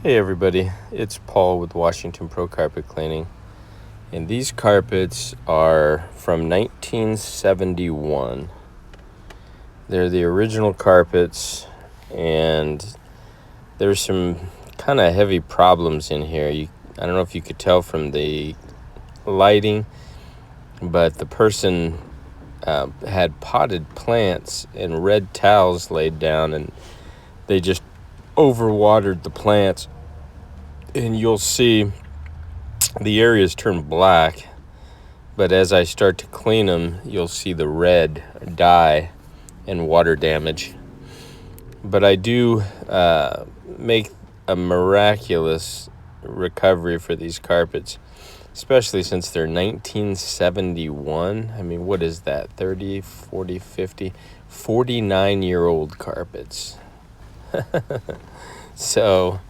Hey everybody, it's Paul with Washington Pro Carpet Cleaning, and these carpets are from 1971. They're the original carpets, and there's some kind of heavy problems in here. I don't know if you could tell from the lighting, but the person had potted plants and red towels laid down, and they just overwatered the plants, and you'll see the areas turn black, but as I start to clean them, you'll see the red dye and water damage. But I do make a miraculous recovery for these carpets, especially since they're 1971. I mean, what is that? 30, 40, 50, 49-year-old carpets. So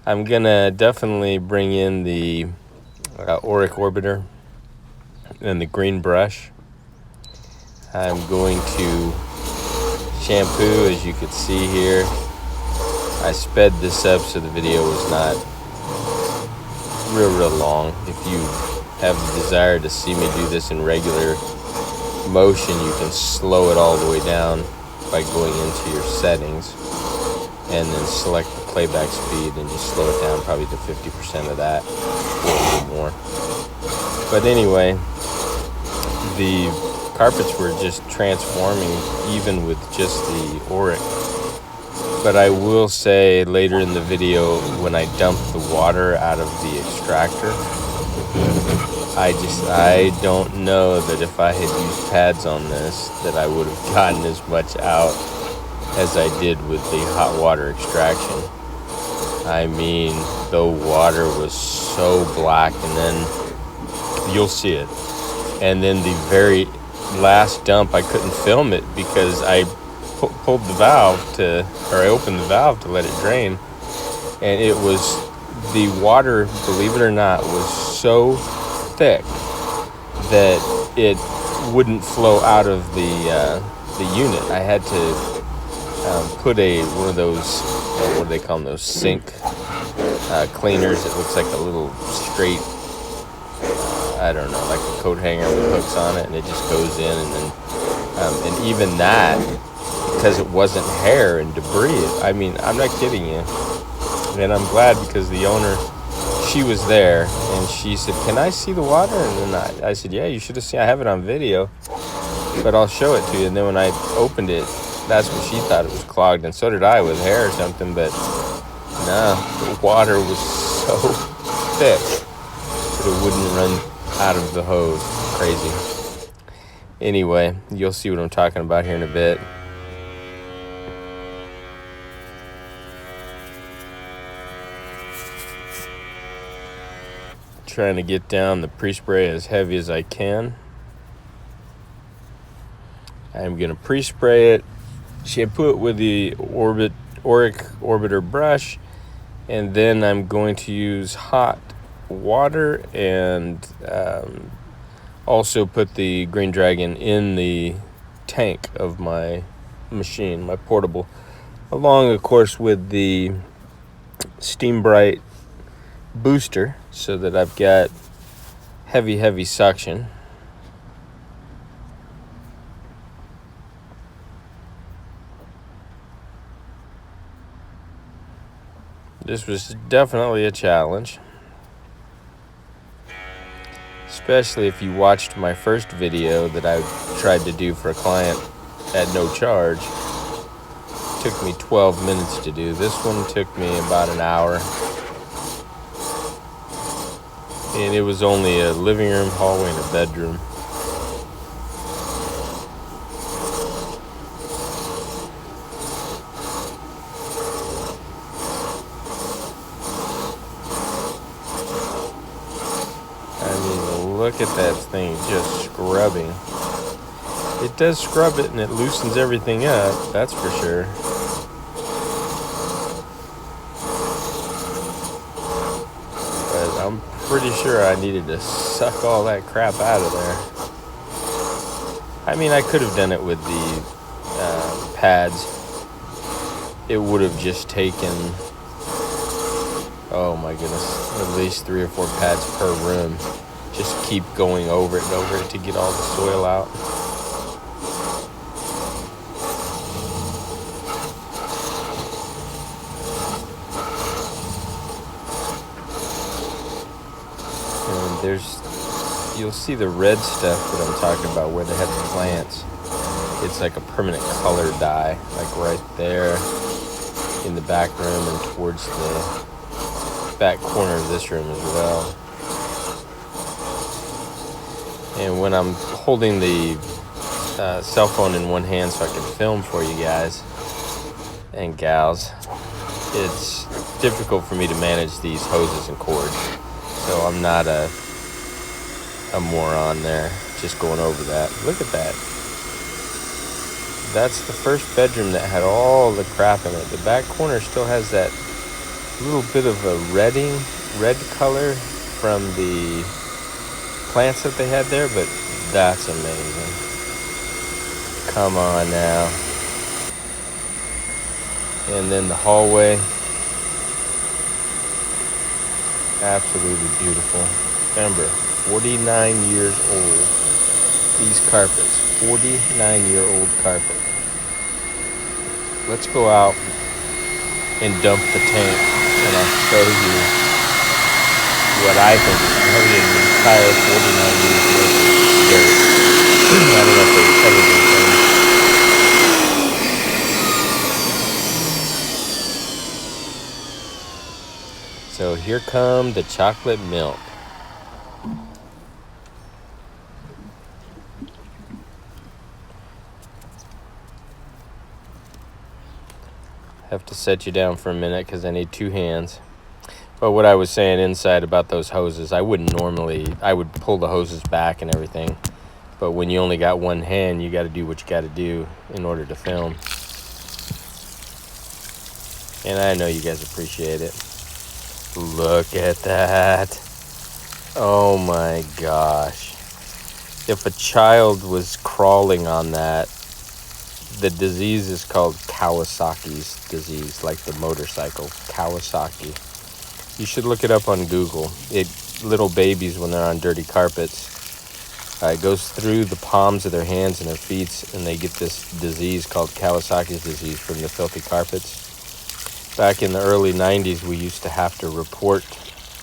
I'm gonna definitely bring in the Auric Orbiter and the green brush. I'm going to shampoo, as you can see here. I sped this up so the video was not real long. If you have the desire to see me do this in regular motion, you can slow it all the way down by going into your settings and then select the playback speed and just slow it down probably to 50% of that or a little more. But anyway, the carpets were just transforming even with just the Auric. But I will say later in the video, when I dump the water out of the extractor, I don't know that if I had used pads on this that I would have gotten as much out as I did with the hot water extraction. I mean, the water was so black, and then you'll see it. And then the very last dump, I couldn't film it because I pulled the valve I opened the valve to let it drain, and it was, the water, believe it or not, was so thick that it wouldn't flow out of the unit. I had to put one of those, what do they call them, those sink cleaners. It looks like a little straight, I don't know, like a coat hanger with hooks on it, and it just goes in, and then and even that, because it wasn't hair and debris, I mean, I'm not kidding you. And I'm glad, because the owner, she was there, and she said, "Can I see the water?" And then I said, "Yeah, you should have seen. I have it on video, but I'll show it to you." And then when I opened it, that's what she thought, it was clogged, and so did I, with hair or something. But no, the water was so thick that it wouldn't run out of the hose. Crazy. Anyway, you'll see what I'm talking about here in a bit. Trying to get down the pre-spray as heavy as I can. I'm going to pre-spray it, shampoo it with the Auric Orbiter brush, and then I'm going to use hot water and also put the Green Dragon in the tank of my machine, my portable, along of course with the Steam Bright booster, so that I've got heavy suction. This was definitely a challenge, especially if you watched my first video that I tried to do for a client at no charge. It took me 12 minutes to do. This one took me about an hour, and it was only a living room, hallway, and a bedroom. Look at that thing just scrubbing. It does scrub it, and it loosens everything up, that's for sure. But I'm pretty sure I needed to suck all that crap out of there. I mean, I could have done it with the pads. It would have just taken oh my goodness, at least 3 or 4 pads per room. Just keep going over it and over it to get all the soil out. And you'll see the red stuff that I'm talking about where they have the plants. It's like a permanent color dye, like right there in the back room and towards the back corner of this room as well. And when I'm holding the cell phone in one hand so I can film for you guys and gals, it's difficult for me to manage these hoses and cords. So I'm not a moron there, just going over that. Look at that. That's the first bedroom that had all the crap in it. The back corner still has that little bit of a red color from the plants that they had there, but that's amazing. Come on now. And then the hallway, absolutely beautiful. Remember, 49 years old. These carpets, 49-year-old carpet. Let's go out and dump the tank, and I'll show you what I think is probably an entire 49 years worth of dirt. I don't know if there's ever been cleaned. So here come the chocolate milk. Have to set you down for a minute because I need 2 hands. But what I was saying inside about those hoses, I would pull the hoses back and everything. But when you only got 1 hand, you got to do what you got to do in order to film. And I know you guys appreciate it. Look at that. Oh my gosh. If a child was crawling on that, the disease is called Kawasaki's disease, like the motorcycle, Kawasaki. You should look it up on Google. Little babies, when they're on dirty carpets, it goes through the palms of their hands and their feet, and they get this disease called Kawasaki's disease from the filthy carpets. Back in the early 90s, we used to have to report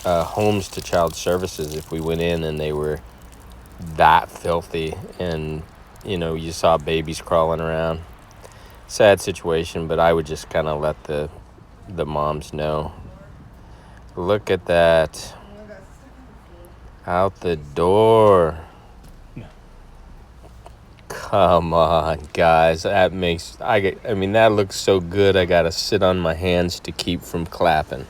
homes to child services if we went in and they were that filthy, and you saw babies crawling around. Sad situation, but I would just kind of let the moms know. Look at that. Out the door. Come on, guys. That looks so good. I gotta sit on my hands to keep from clapping.